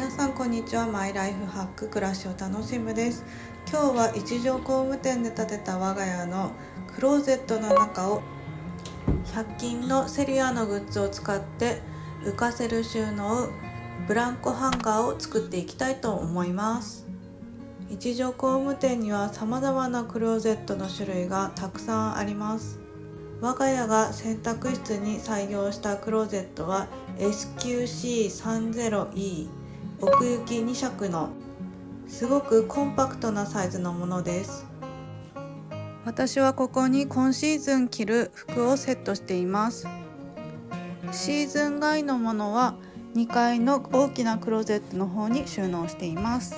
皆さんこんにちは。マイライフハック暮らしを楽しむです。今日は一条工務店で建てた我が家のクローゼットの中を100均のセリアのグッズを使って浮かせる収納ブランコハンガーを作っていきたいと思います。一条工務店には様々なクローゼットの種類がたくさんあります。我が家が洗濯室に採用したクローゼットは SQC30E 奥行き2尺のすごくコンパクトなサイズのものです。私はここに今シーズン着る服をセットしています。シーズン外のものは2階の大きなクローゼットの方に収納しています。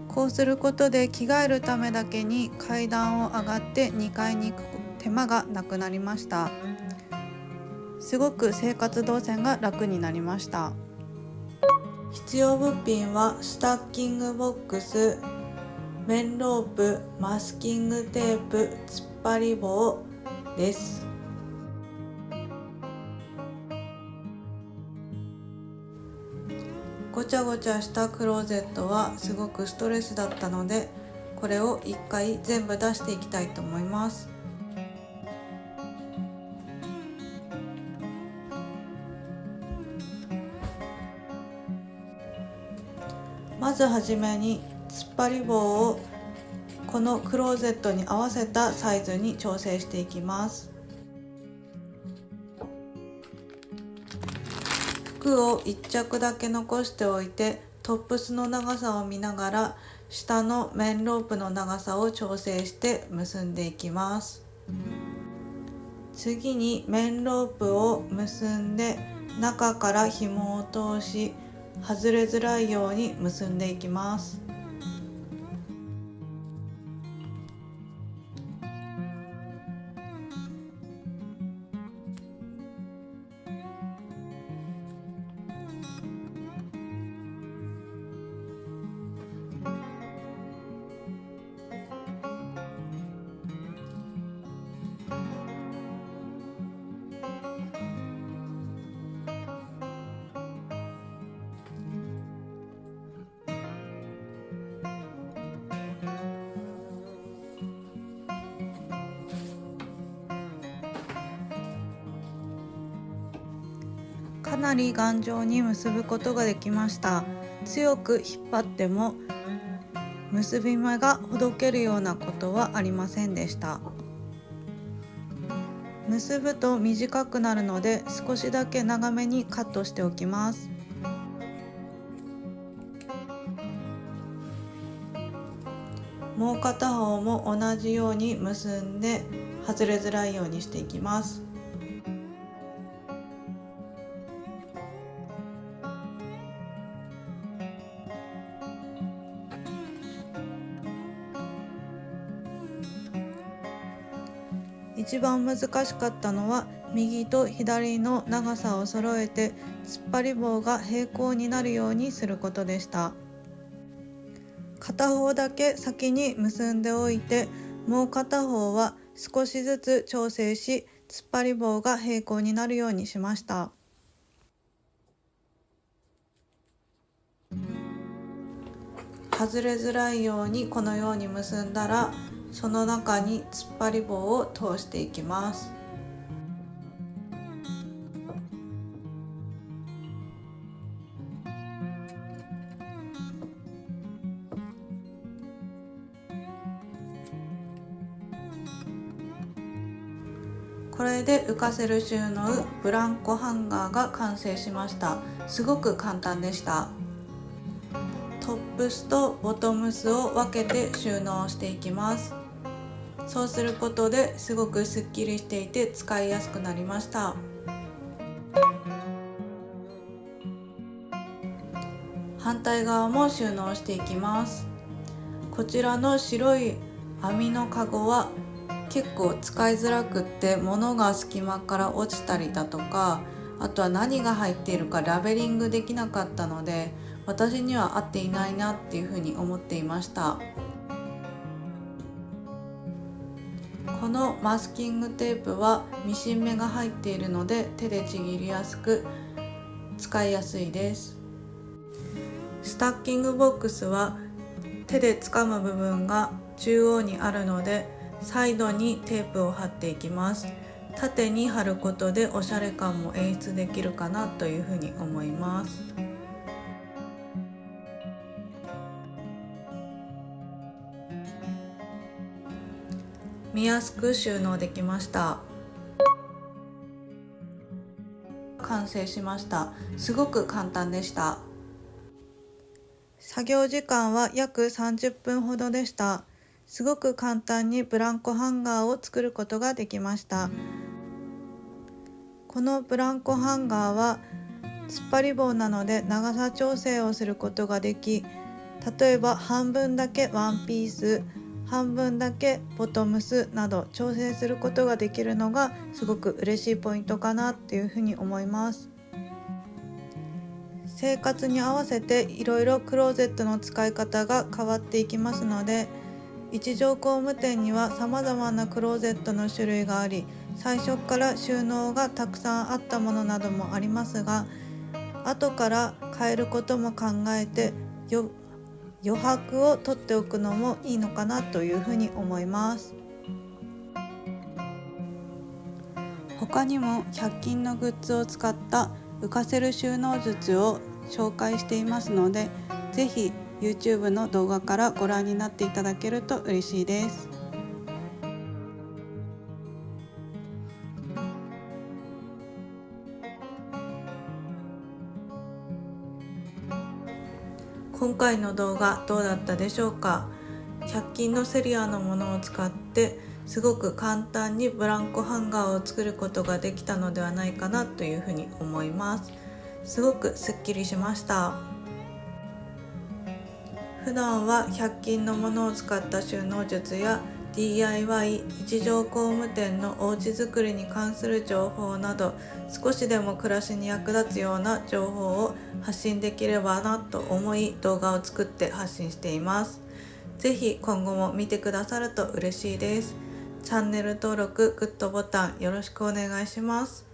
こうすることで着替えるためだけに階段を上がって2階に行く手間がなくなりました。すごく生活動線が楽になりました。必要物品はスタッキングボックス、綿ロープ、マスキングテープ、突っ張り棒です。ごちゃごちゃしたクローゼットはすごくストレスだったので、これを一回全部出していきたいと思います。まずはじめに突っ張り棒をこのクローゼットに合わせたサイズに調整していきます。服を1着だけ残しておいてトップスの長さを見ながら下の綿ロープの長さを調整して結んでいきます。次に綿ロープを結んで中から紐を通し外れづらいように結んでいきます。かなり頑丈に結ぶことができました。強く引っ張っても結び目がほどけるようなことはありませんでした。結ぶと短くなるので少しだけ長めにカットしておきます。もう片方も同じように結んで外れづらいようにしていきます。一番難しかったのは右と左の長さを揃えて突っ張り棒が平行になるようにすることでした。片方だけ先に結んでおいてもう片方は少しずつ調整し突っ張り棒が平行になるようにしました。外れづらいようにこのように結んだらその中に突っ張り棒を通していきます。これで浮かせる収納ブランコハンガーが完成しました。すごく簡単でした。トップスとボトムスを分けて収納していきます。そうすることですごくすっきりしていて使いやすくなりました。反対側も収納していきます。こちらの白い網のカゴは結構使いづらくって物が隙間から落ちたりだとか、あとは何が入っているかラベリングできなかったので私には合っていないなっていうふうに思っていました。このマスキングテープはミシン目が入っているので手でちぎりやすく使いやすいです。タッキングボックスは手で掴む部分が中央にあるので、サイドにテープを貼っていきます。縦に貼ることでおしゃれ感も演出できるかなというふうに思います。見やすく収納できました。完成しました。すごく簡単でした。作業時間は約30分ほどでした。すごく簡単にブランコハンガーを作ることができました。このブランコハンガーは突っ張り棒なので長さ調整をすることができ、例えば半分だけワンピース、半分だけボトムスなど調整することができるのがすごく嬉しいポイントかなっていうふうに思います。生活に合わせていろいろクローゼットの使い方が変わっていきますので、一条工務店には様々なクローゼットの種類があり、最初から収納がたくさんあったものなどもありますが、後から変えることも考えて余白を取っておくのもいいのかなというふうに思います。他にも100均のグッズを使った浮かせる収納術を紹介していますので、ぜひ YouTube の動画からご覧になっていただけると嬉しいです。今回の動画どうだったでしょうか。100均のセリアのものを使ってすごく簡単にブランコハンガーを作ることができたのではないかなというふうに思います。すごくすっきりしました。普段は100均のものを使った収納術や DIY 一条工務店のおうち作りに関する情報など、少しでも暮らしに役立つような情報を発信できればなと思い動画を作って発信しています。ぜひ今後も見てくださると嬉しいです。チャンネル登録、グッドボタンよろしくお願いします。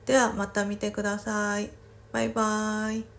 ではまた見てください。バイバーイ。